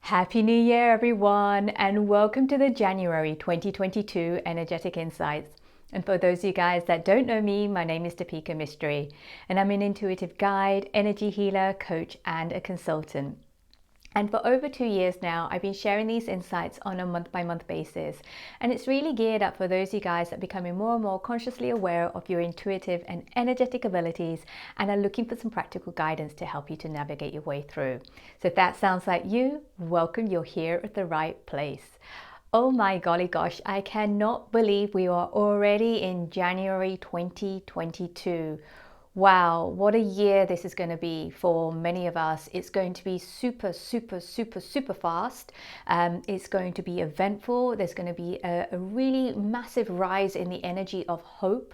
Happy New Year, everyone, and welcome to the January 2022 Energetic Insights. And for those of you guys that don't know me, my name is Depika Mystery, and I'm an intuitive guide, energy healer, coach, and a consultant. And for over 2 years now, I've been sharing these insights on a month-by-month basis. And it's really geared up for those of you guys that are becoming more and more consciously aware of your intuitive and energetic abilities and are looking for some practical guidance to help you to navigate your way through. So if that sounds like you, welcome, you're here at the right place. Oh my golly gosh, I cannot believe we are already in January 2022. Wow, what a year this is going to be for many of us. It's going to be super fast. It's going to be eventful. There's going to be a really massive rise in the energy of hope,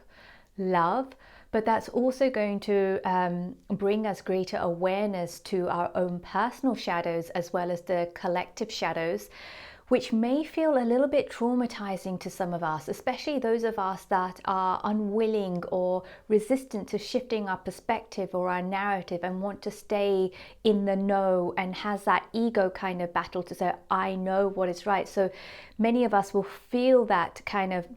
love, but that's also going to bring us greater awareness to our own personal shadows as well as the collective shadows, which may feel a little bit traumatizing to some of us, especially those of us that are unwilling or resistant to shifting our perspective or our narrative and want to stay in the know and has that ego kind of battle to say, I know what is right. So many of us will feel that kind of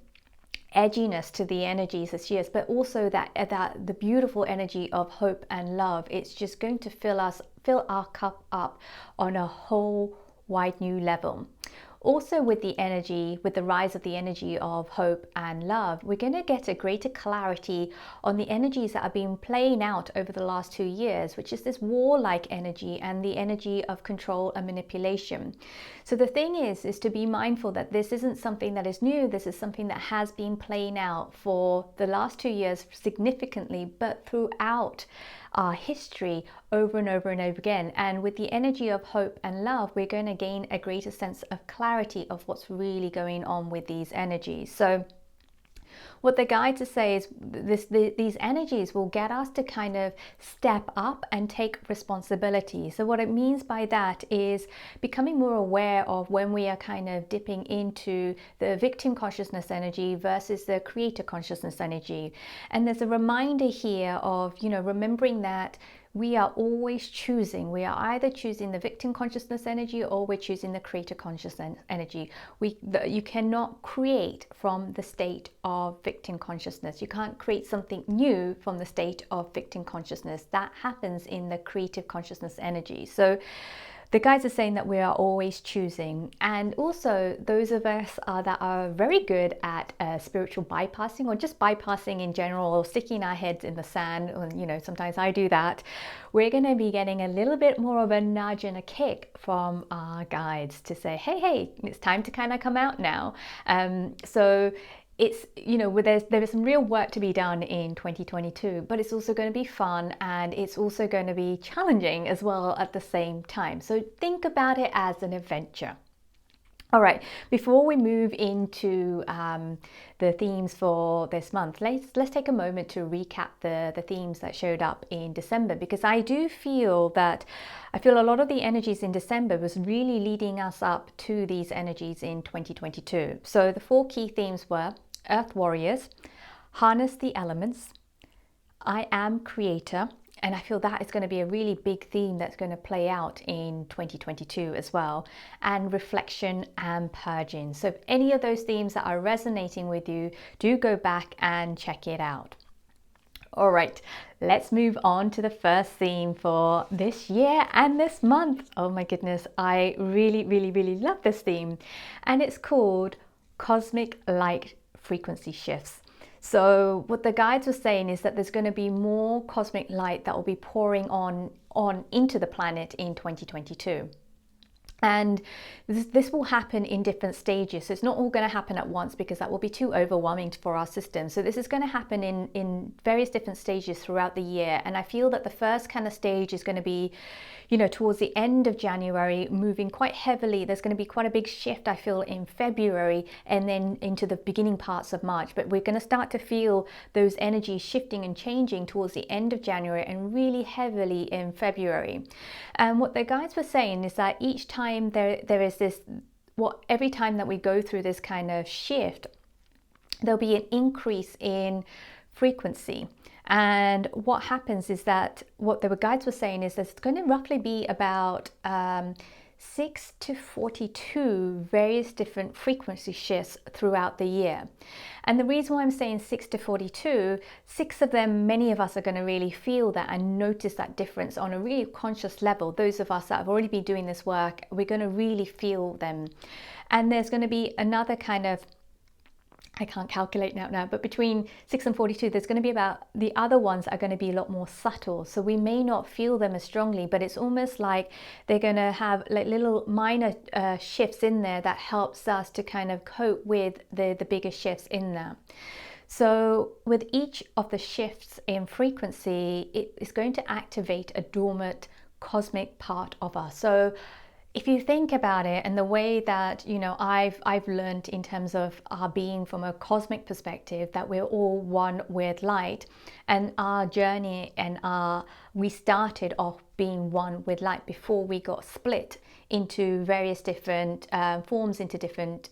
edginess to the energies this year, but also that the beautiful energy of hope and love. It's just going to fill our cup up on a whole wide new level. Also with the rise of the energy of hope and love, we're going to get a greater clarity on the energies that have been playing out over the last 2 years, which is this warlike energy and the energy of control and manipulation. So the thing is to be mindful that this isn't something that is new. This is something that has been playing out for the last 2 years significantly, but throughout our history over and over and over again. And with the energy of hope and love, we're going to gain a greater sense of clarity of what's really going on with these energies. So what the guides say is these energies will get us to kind of step up and take responsibility. So what it means by that is becoming more aware of when we are kind of dipping into the victim consciousness energy versus the creator consciousness energy. And there's a reminder here of, remembering that we are always choosing. We are either choosing the victim consciousness energy or we're choosing the creator consciousness energy. You cannot create from the state of victim consciousness. You can't create something new from the state of victim consciousness. That happens in the creative consciousness energy. So the guides are saying that we are always choosing. And also those of us that are very good at spiritual bypassing or just bypassing in general, or sticking our heads in the sand, or, sometimes I do that, we're going to be getting a little bit more of a nudge and a kick from our guides to say, hey, it's time to kind of come out now. So it's, there is some real work to be done in 2022, but it's also going to be fun and it's also going to be challenging as well at the same time. So think about it as an adventure. All right, before we move into the themes for this month, let's take a moment to recap the themes that showed up in December, because I feel a lot of the energies in December was really leading us up to these energies in 2022. So the 4 key themes were Earth Warriors, Harness the Elements, I Am Creator, and I feel that is going to be a really big theme that's going to play out in 2022 as well, and Reflection and Purging. So if any of those themes that are resonating with you, do go back and check it out. All right, let's move on to the first theme for this year and this month. Oh my goodness, I really love this theme, and it's called Cosmic Light Frequency Shifts. So what the guides were saying is that there's going to be more cosmic light that will be pouring on into the planet in 2022. And this will happen in different stages. So it's not all going to happen at once, because that will be too overwhelming for our system. So this is going to happen in various different stages throughout the year. And I feel that the first kind of stage is going to be, towards the end of January, moving quite heavily. There's going to be quite a big shift, I feel, in February and then into the beginning parts of March. But we're going to start to feel those energies shifting and changing towards the end of January and really heavily in February. And what the guides were saying is that each time there is this, every time that we go through this kind of shift, there'll be an increase in frequency. And what happens is that what the guides were saying is that it's going to roughly be about 6 to 42 various different frequency shifts throughout the year. And the reason why I'm saying 6 to 42, 6 of them, many of us are going to really feel that and notice that difference on a really conscious level. Those of us that have already been doing this work, we're going to really feel them. And there's going to be another kind of, I can't calculate now, but between 6 and 42, there's going to be about, the other ones are going to be a lot more subtle. So we may not feel them as strongly, but it's almost like they're going to have like little minor shifts in there that helps us to kind of cope with the bigger shifts in there. So with each of the shifts in frequency, it is going to activate a dormant cosmic part of us. So if you think about it, and the way that, you know, I've learned in terms of our being from a cosmic perspective, that we're all one with light, and our journey and we started off being one with light before we got split into various different forms, into different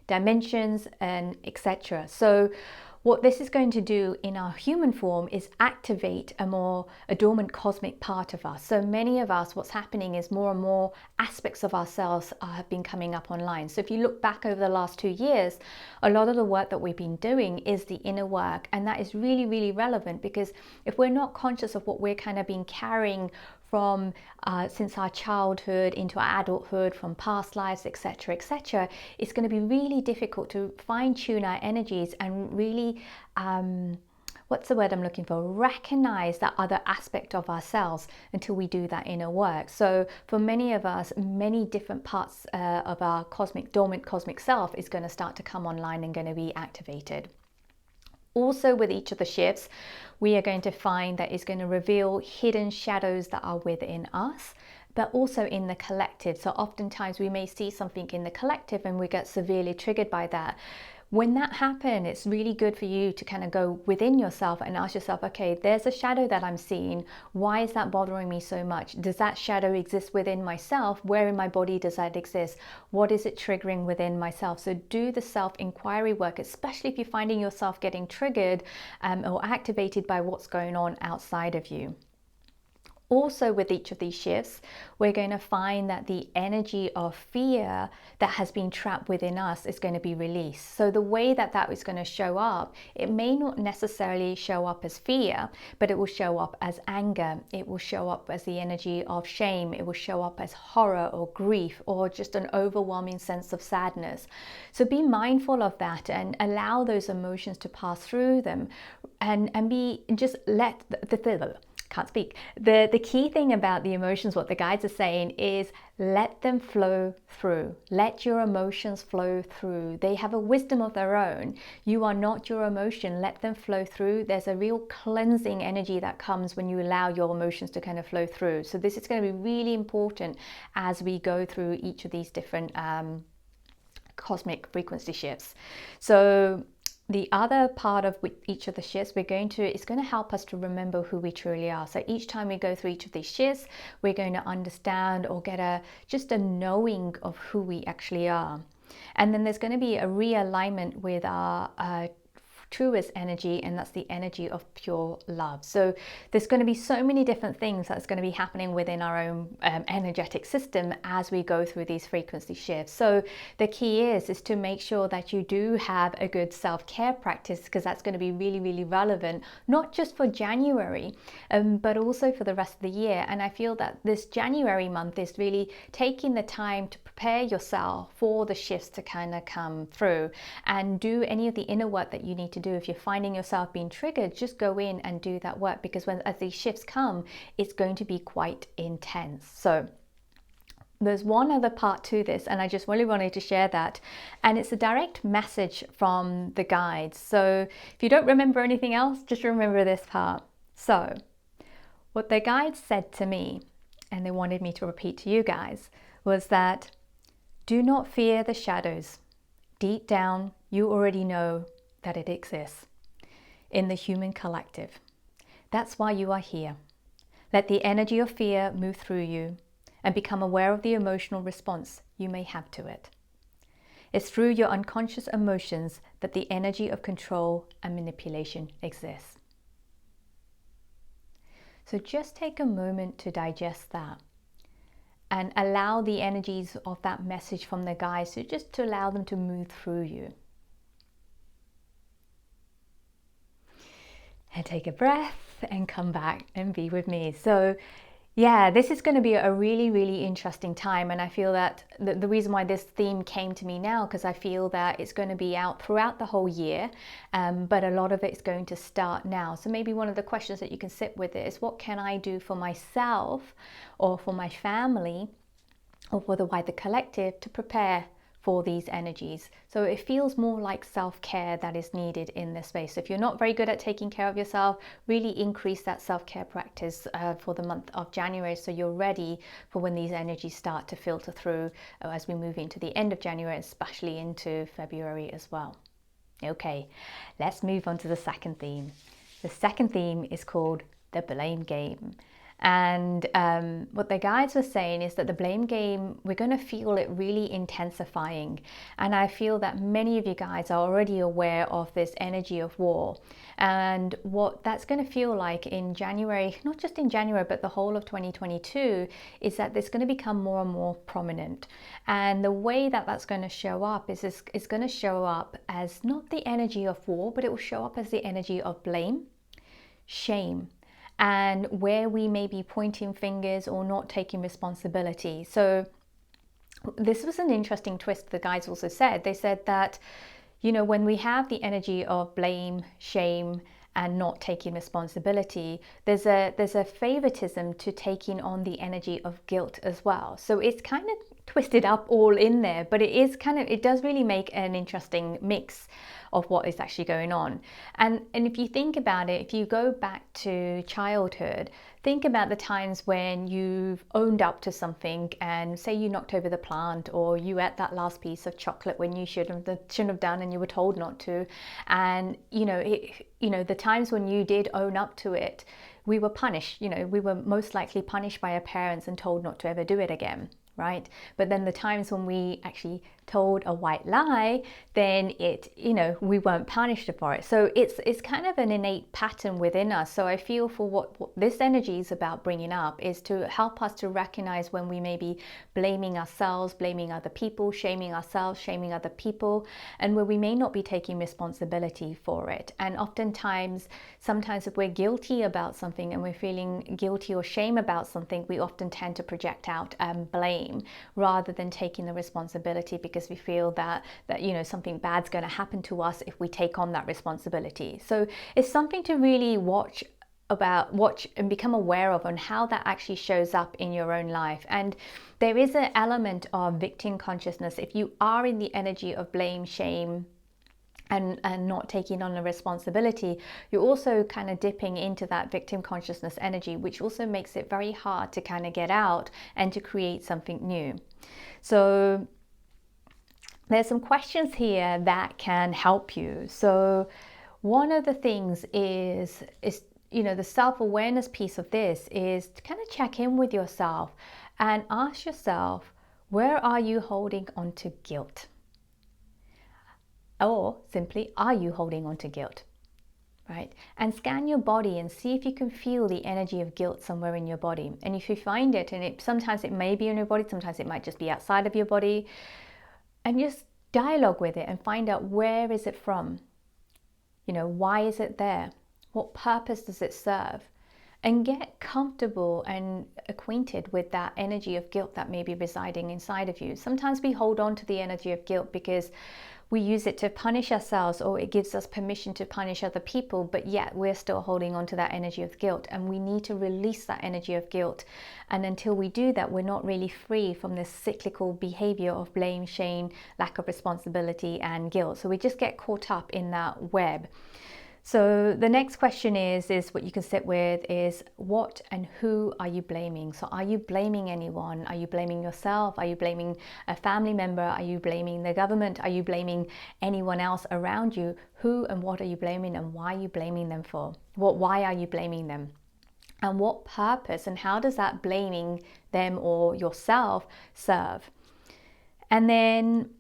dimensions, and etc. So what this is going to do in our human form is activate a dormant cosmic part of us. So many of us, what's happening is more and more aspects of ourselves have been coming up online. So if you look back over the last 2 years, a lot of the work that we've been doing is the inner work. And that is really, really relevant, because if we're not conscious of what we're kind of been carrying from since our childhood into our adulthood, from past lives, etc., etc., it's going to be really difficult to fine-tune our energies and really, what's the word I'm looking for? Recognize that other aspect of ourselves until we do that inner work. So for many of us, many different parts of our dormant cosmic self is going to start to come online and going to be activated. Also, with each of the shifts, we are going to find that it's going to reveal hidden shadows that are within us, but also in the collective. So oftentimes we may see something in the collective and we get severely triggered by that. When that happens, it's really good for you to kind of go within yourself and ask yourself, okay, there's a shadow that I'm seeing. Why is that bothering me so much? Does that shadow exist within myself? Where in my body does that exist? What is it triggering within myself? So do the self-inquiry work, especially if you're finding yourself getting triggered or activated by what's going on outside of you. Also, with each of these shifts, we're going to find that the energy of fear that has been trapped within us is going to be released. So the way that that is going to show up, it may not necessarily show up as fear, but it will show up as anger. It will show up as the energy of shame. It will show up as horror or grief, or just an overwhelming sense of sadness. So be mindful of that and allow those emotions to pass through them, and just let can't speak. The key thing about the emotions, what the guides are saying, is let them flow through. Let your emotions flow through. They have a wisdom of their own. You are not your emotion. Let them flow through. There's a real cleansing energy that comes when you allow your emotions to kind of flow through. So this is going to be really important as we go through each of these different cosmic frequency shifts. So the other part of each of the shifts it's going to help us to remember who we truly are. So each time we go through each of these shifts, we're going to understand or get just a knowing of who we actually are. And then there's going to be a realignment with our truest energy, and that's the energy of pure love. So there's going to be so many different things that's going to be happening within our own energetic system as we go through these frequency shifts. So the key is to make sure that you do have a good self-care practice, because that's going to be really, really relevant, not just for January, but also for the rest of the year. And I feel that this January month is really taking the time to prepare yourself for the shifts to kind of come through, and do any of the inner work that you need to do. If you're finding yourself being triggered, just go in and do that work, because as these shifts come, it's going to be quite intense. So there's one other part to this, and I just really wanted to share that, and it's a direct message from the guides. So if you don't remember anything else, just remember this part. So what the guides said to me, and they wanted me to repeat to you guys, was that do not fear the shadows. Deep down, you already know that it exists in the human collective. That's why you are here. Let the energy of fear move through you and become aware of the emotional response you may have to it. It's through your unconscious emotions that the energy of control and manipulation exists. So just take a moment to digest that. and allow the energies of that message from the guides to allow them to move through you. And take a breath and come back and be with me. So yeah, this is going to be a really, really interesting time. And I feel that the reason why this theme came to me now, because I feel that it's going to be out throughout the whole year, but a lot of it is going to start now. So maybe one of the questions that you can sit with is, what can I do for myself or for my family or for the wider collective to prepare for these energies? So it feels more like self-care that is needed in this space. So if you're not very good at taking care of yourself, really increase that self-care practice for the month of January, so you're ready for when these energies start to filter through as we move into the end of January, especially into February as well. Okay, let's move on to the second theme. The second theme is called the blame game. And what the guides were saying is that the blame game, we're going to feel it really intensifying. And I feel that many of you guys are already aware of this energy of war. And what that's going to feel like in January, not just in January, but the whole of 2022, is that it's going to become more and more prominent. And the way that that's going to show up is it's going to show up as not the energy of war, but it will show up as the energy of blame, shame, and where we may be pointing fingers or not taking responsibility. So this was an interesting twist the guys also said. They said that, you know, when we have the energy of blame, shame, and not taking responsibility, there's a favoritism to taking on the energy of guilt as well. So it's kind of twisted up all in there, but it does really make an interesting mix of what is actually going on. And if you think about it, if you go back to childhood, think about the times when you've owned up to something, and say you knocked over the plant, or you ate that last piece of chocolate when you shouldn't have done and you were told not to. And the times when you did own up to it, we were punished. We were most likely punished by our parents and told not to ever do it again. Right? But then the times when we actually told a white lie, then we weren't punished for it. So it's kind of an innate pattern within us. So I feel for what this energy is about bringing up is to help us to recognize when we may be blaming ourselves, blaming other people, shaming ourselves, shaming other people, and where we may not be taking responsibility for it. And sometimes if we're guilty about something and we're feeling guilty or shame about something, we often tend to project out blame rather than taking the responsibility, because we feel that something bad's going to happen to us if we take on that responsibility. So it's something to really watch and become aware of on how that actually shows up in your own life. And there is an element of victim consciousness. If you are in the energy of blame, shame, and not taking on the responsibility, you're also kind of dipping into that victim consciousness energy, which also makes it very hard to kind of get out and to create something new. So there's some questions here that can help you. So one of the things is the self-awareness piece of this is to kind of check in with yourself and ask yourself, where are you holding on to guilt? Or simply, are you holding on to guilt? Right? And scan your body and see if you can feel the energy of guilt somewhere in your body. And if you find it, and sometimes it may be in your body, sometimes it might just be outside of your body, and just dialogue with it and find out, where is it from? Why is it there? What purpose does it serve? And get comfortable and acquainted with that energy of guilt that may be residing inside of you. Sometimes we hold on to the energy of guilt because we use it to punish ourselves, or it gives us permission to punish other people, but yet we're still holding on to that energy of guilt, and we need to release that energy of guilt. And until we do that, we're not really free from this cyclical behavior of blame, shame, lack of responsibility, and guilt. So we just get caught up in that web. So the next question is what you can sit with is, what and who are you blaming? So are you blaming anyone? Are you blaming yourself? Are you blaming a family member? Are you blaming the government? Are you blaming anyone else around you? Who and what are you blaming, and why are you blaming them for? Why are you blaming them? And what purpose, and how does that blaming them or yourself serve? And then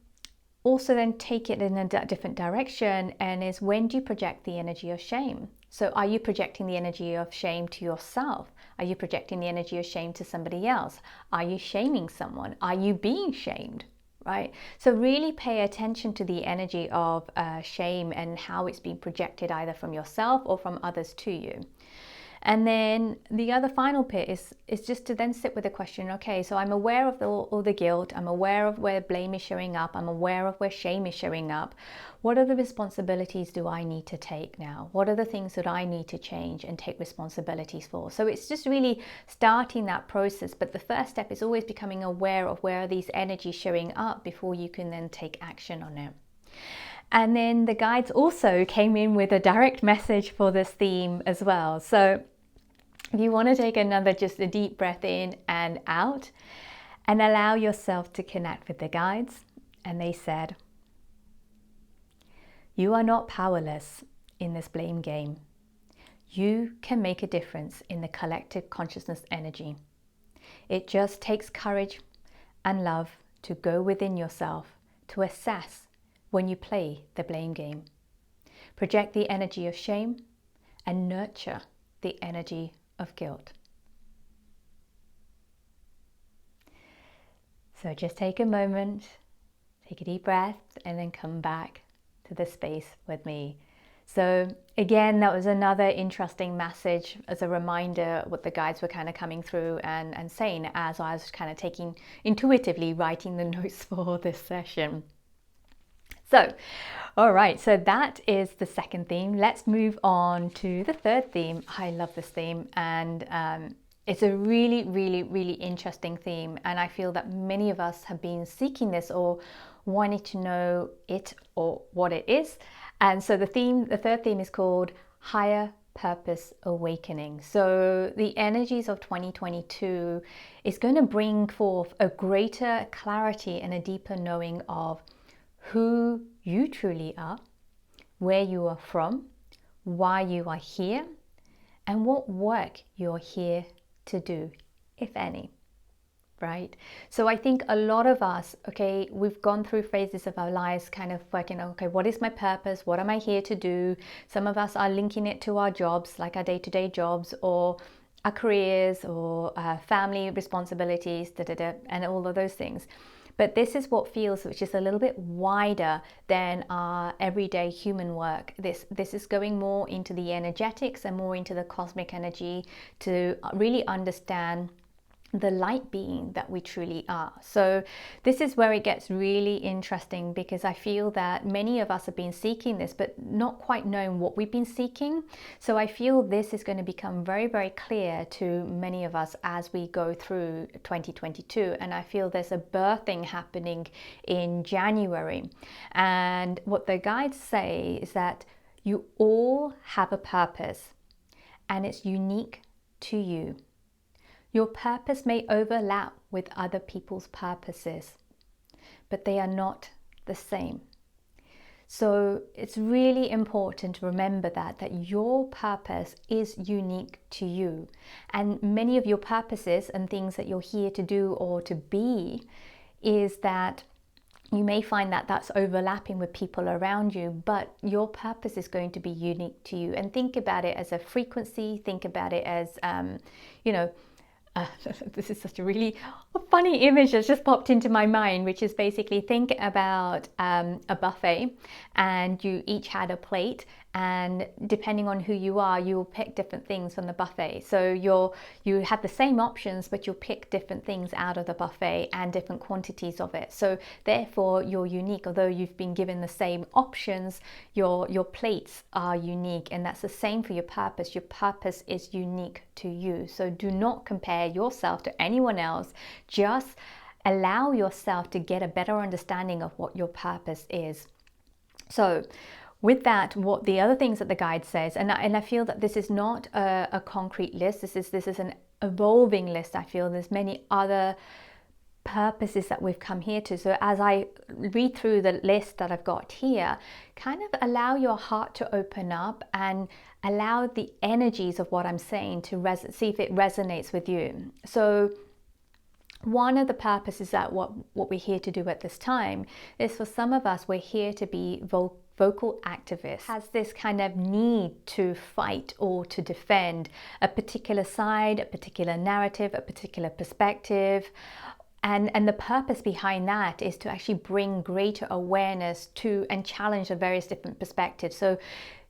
also then take it in a different direction, and is, when do you project the energy of shame? So are you projecting the energy of shame to yourself? Are you projecting the energy of shame to somebody else? Are you shaming someone? Are you being shamed? Right? So really pay attention to the energy of shame and how it's being projected either from yourself or from others to you. And then the other final bit is just to then sit with the question, okay, so I'm aware of all the guilt, I'm aware of where blame is showing up, I'm aware of where shame is showing up. What are the responsibilities do I need to take now? What are the things that I need to change and take responsibilities for? So it's just really starting that process. But the first step is always becoming aware of where are these energies showing up before you can then take action on it. And then the guides also came in with a direct message for this theme as well. So if you want to take just a deep breath in and out and allow yourself to connect with the guides. And they said, you are not powerless in this blame game. You can make a difference in the collective consciousness energy. It just takes courage and love to go within yourself to assess when you play the blame game. Project the energy of shame and nurture the energy of guilt. So just take a moment, take a deep breath, and then come back to the space with me. So again, that was another interesting message as a reminder what the guides were kind of coming through and saying as I was kind of intuitively writing the notes for this session. So, all right, so that is the second theme. Let's move on to the third theme. I love this theme, and it's a really, really, really interesting theme. And I feel that many of us have been seeking this or wanting to know it or what it is. And so the third theme is called Higher Purpose Awakening. So the energies of 2022 is going to bring forth a greater clarity and a deeper knowing of who you truly are, where you are from, why you are here, and what work you're here to do, if any, right? So I think a lot of us, okay, we've gone through phases of our lives kind of working, okay, what is my purpose? What am I here to do? Some of us are linking it to our jobs, like our day-to-day jobs, or our careers, or family responsibilities, and all of those things. But this is what feels, which is a little bit wider than our everyday human work. This is going more into the energetics and more into the cosmic energy to really understand the light being that we truly are. So this is where it gets really interesting, because I feel that many of us have been seeking this but not quite knowing what we've been seeking. So I feel this is going to become very, very clear to many of us as we go through 2022. And I feel there's a birthing happening in January. And what the guides say is that you all have a purpose and it's unique to you. Your purpose may overlap with other people's purposes, but they are not the same. So it's really important to remember that your purpose is unique to you. And many of your purposes and things that you're here to do or to be is that you may find that that's overlapping with people around you, but your purpose is going to be unique to you. And think about it as a frequency, think about it as, this is such a really funny image that's just popped into my mind, which is basically think about a buffet, and you each had a plate, and depending on who you are, you'll pick different things from the buffet. So you have the same options, but you'll pick different things out of the buffet and different quantities of it. So therefore you're unique. Although you've been given the same options, your plates are unique, and that's the same for your purpose. Your purpose is unique to you. So do not compare yourself to anyone else. Just allow yourself to get a better understanding of what your purpose is. So with that, what the other things that the guide says, and I feel that this is not a concrete list. This is an evolving list. I feel there's many other purposes that we've come here to. So as I read through the list that I've got here, kind of allow your heart to open up and allow the energies of what I'm saying to see if it resonates with you. So one of the purposes that what we're here to do at this time is, for some of us, we're here to be vocal activist has this kind of need to fight or to defend a particular side, a particular narrative, a particular perspective. And the purpose behind that is to actually bring greater awareness to and challenge the various different perspectives. So,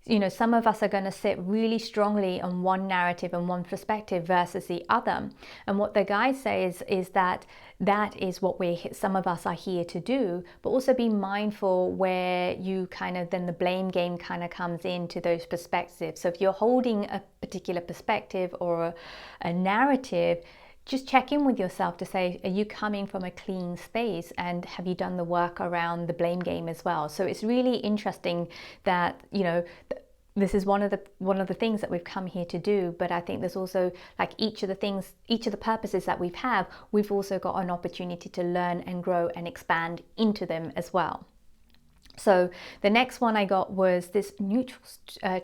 you know, some of us are going to sit really strongly on one narrative and one perspective versus the other. And what the guy says is that that is what some of us are here to do, but also be mindful where you kind of, then the blame game kind of comes into those perspectives. So if you're holding a particular perspective or a narrative, just check in with yourself to say, are you coming from a clean space, and have you done the work around the blame game as well? So it's really interesting that, you know, this is one of the things that we've come here to do, but I think there's also, like, each of the purposes that we've also got an opportunity to learn and grow and expand into them as well. So the next one I got was this neutral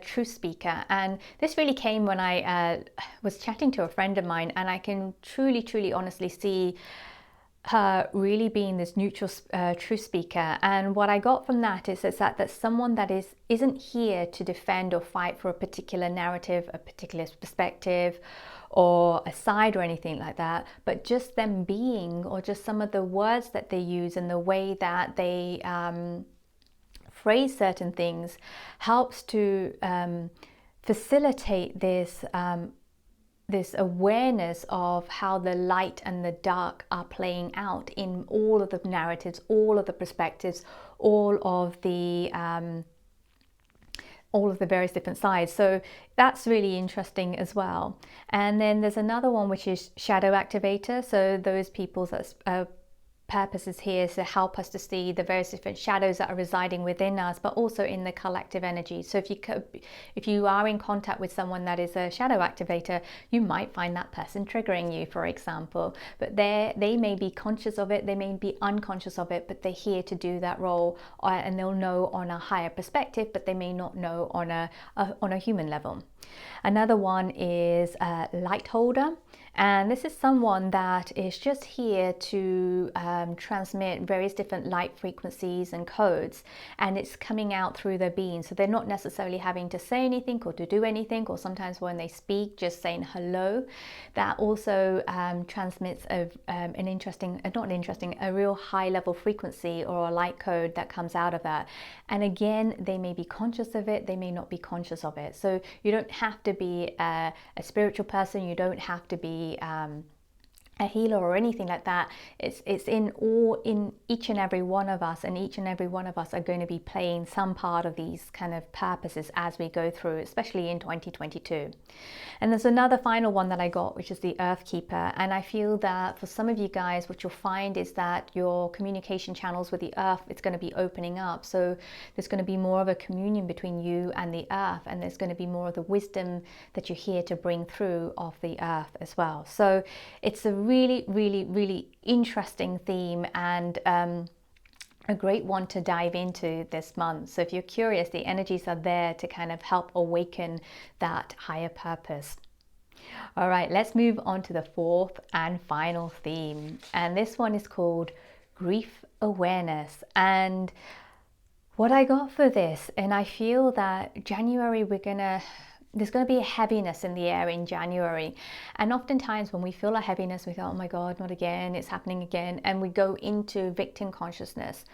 truth speaker, and this really came when I was chatting to a friend of mine, and I can truly honestly see her really being this neutral truth speaker. And what I got from that is that someone that isn't here to defend or fight for a particular narrative, a particular perspective, or a side or anything like that, but just them being, or just some of the words that they use and the way that they phrase certain things helps to facilitate this this awareness of how the light and the dark are playing out in all of the narratives, all of the perspectives, all of the various different sides. So that's really interesting as well. And then there's another one, which is shadow activator. So those people that's purpose is here to help us to see the various different shadows that are residing within us, but also in the collective energy. So if you are in contact with someone that is a shadow activator, you might find that person triggering you, for example, but they may be conscious of it, they may be unconscious of it, but they're here to do that role, and they'll know on a higher perspective, but they may not know on a human level. Another one is a light holder. And this is someone that is just here to transmit various different light frequencies and codes, and it's coming out through their being. So they're not necessarily having to say anything or to do anything, or sometimes when they speak, just saying hello. That also transmits a real high level frequency or a light code that comes out of that. And again, they may be conscious of it, they may not be conscious of it. So you don't have to be a spiritual person, you don't have to be a healer or anything like that. It's in each and every one of us, and each and every one of us are going to be playing some part of these kind of purposes as we go through, especially in 2022. And there's another final one that I got, which is the Earth Keeper. And I feel that for some of you guys, what you'll find is that your communication channels with the Earth, it's going to be opening up. So there's going to be more of a communion between you and the Earth, and there's going to be more of the wisdom that you're here to bring through of the Earth as well. So it's a really interesting theme, and a great one to dive into this month. So if you're curious, the energies are there to kind of help awaken that higher purpose. All right, let's move on to the fourth and final theme. And this one is called grief awareness. And what I got for this, and I feel that January, there's going to be a heaviness in the air in January. And oftentimes when we feel a heaviness, we go, oh my God, not again, it's happening again. And we go into victim consciousness.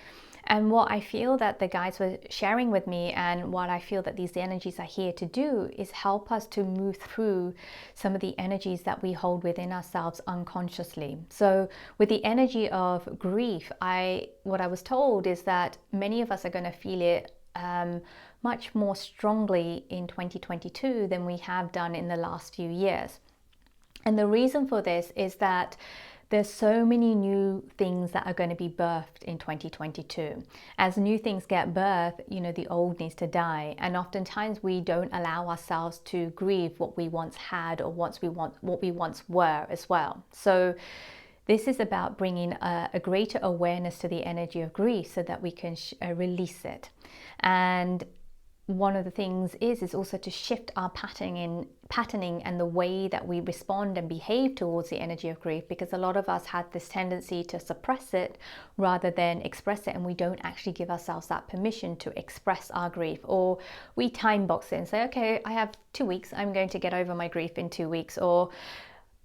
And what I feel that the guys were sharing with me, and what I feel that these energies are here to do, is help us to move through some of the energies that we hold within ourselves unconsciously. So with the energy of grief, what I was told is that many of us are going to feel it much more strongly in 2022 than we have done in the last few years. And the reason for this is that there's so many new things that are going to be birthed in 2022. As new things get birthed, the old needs to die. And oftentimes we don't allow ourselves to grieve what we once had, or what we once were as well. So this is about bringing a greater awareness to the energy of grief so that we can release it. And one of the things is also to shift our patterning and the way that we respond and behave towards the energy of grief, because a lot of us had this tendency to suppress it rather than express it, and we don't actually give ourselves that permission to express our grief, or we time box it and say, okay, I have 2 weeks, I'm going to get over my grief in 2 weeks, or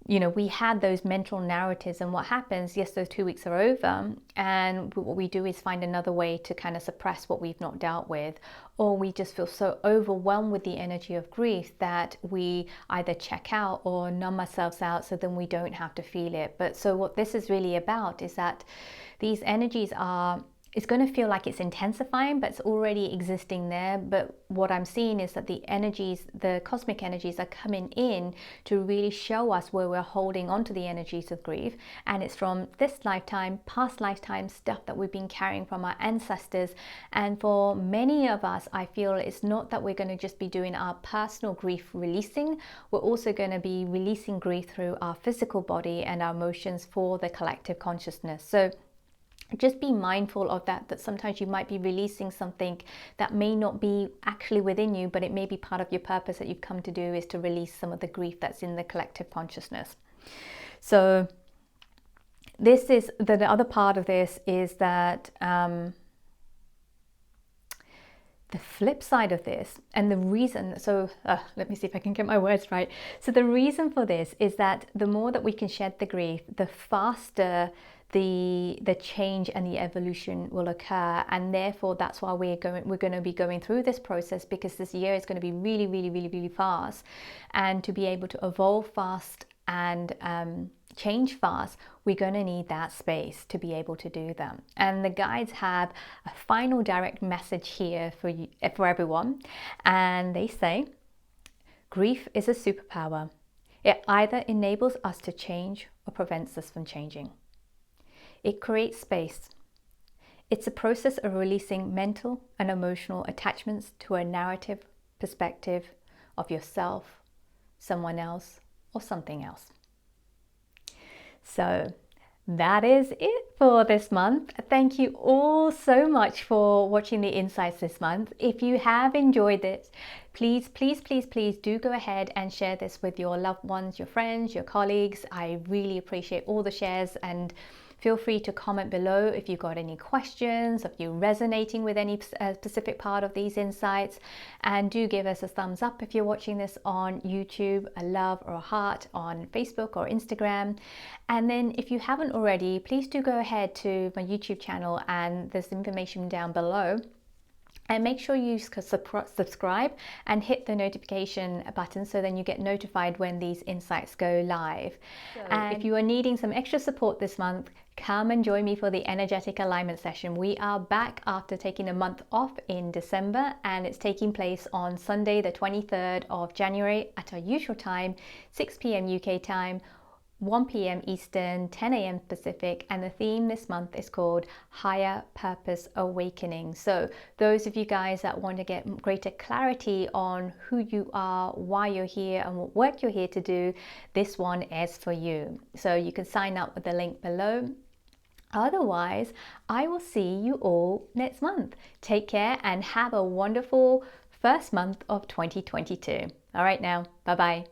we had those mental narratives, and what happens, yes, those 2 weeks are over, and what we do is find another way to kind of suppress what we've not dealt with, or we just feel so overwhelmed with the energy of grief that we either check out or numb ourselves out so then we don't have to feel it. But so what this is really about is that these energies it's going to feel like it's intensifying, but it's already existing there. But what I'm seeing is that the energies, the cosmic energies, are coming in to really show us where we're holding on to the energies of grief. And it's from this lifetime, past lifetime stuff that we've been carrying from our ancestors. And for many of us, I feel it's not that we're going to just be doing our personal grief releasing. We're also going to be releasing grief through our physical body and our emotions for the collective consciousness. So just be mindful of that sometimes you might be releasing something that may not be actually within you, but it may be part of your purpose that you've come to do, is to release some of the grief that's in the collective consciousness. So this is the other part of this, is that the flip side of this, and the reason, so let me see if I can get my words right. So the reason for this is that the more that we can shed the grief, the faster the change and the evolution will occur. And therefore that's why we're going to be going through this process, because this year is going to be really, really, really, really fast. And to be able to evolve fast and change fast, we're going to need that space to be able to do them. And the guides have a final direct message here for everyone, and they say, grief is a superpower. It either enables us to change or prevents us from changing. It creates space. It's a process of releasing mental and emotional attachments to a narrative perspective of yourself, someone else, or something else. So that is it for this month. Thank you all so much for watching the insights this month. If you have enjoyed it, please, please, please, please do go ahead and share this with your loved ones, your friends, your colleagues. I really appreciate all the shares, and feel free to comment below if you've got any questions, if you're resonating with any specific part of these insights. And do give us a thumbs up if you're watching this on YouTube, a love or a heart on Facebook or Instagram. And then if you haven't already, please do go ahead to my YouTube channel, and there's information down below. And make sure you subscribe and hit the notification button so then you get notified when these insights go live. And if you are needing some extra support this month, come and join me for the energetic alignment session. We are back after taking a month off in December, and it's taking place on Sunday, the 23rd of January at our usual time, 6 p.m. UK time, 1 p.m. Eastern, 10 a.m. Pacific, and the theme this month is called Higher Purpose Awakening. So those of you guys that want to get greater clarity on who you are, why you're here, and what work you're here to do, this one is for you. So you can sign up with the link below. Otherwise, I will see you all next month. Take care and have a wonderful first month of 2022. All right now, bye-bye.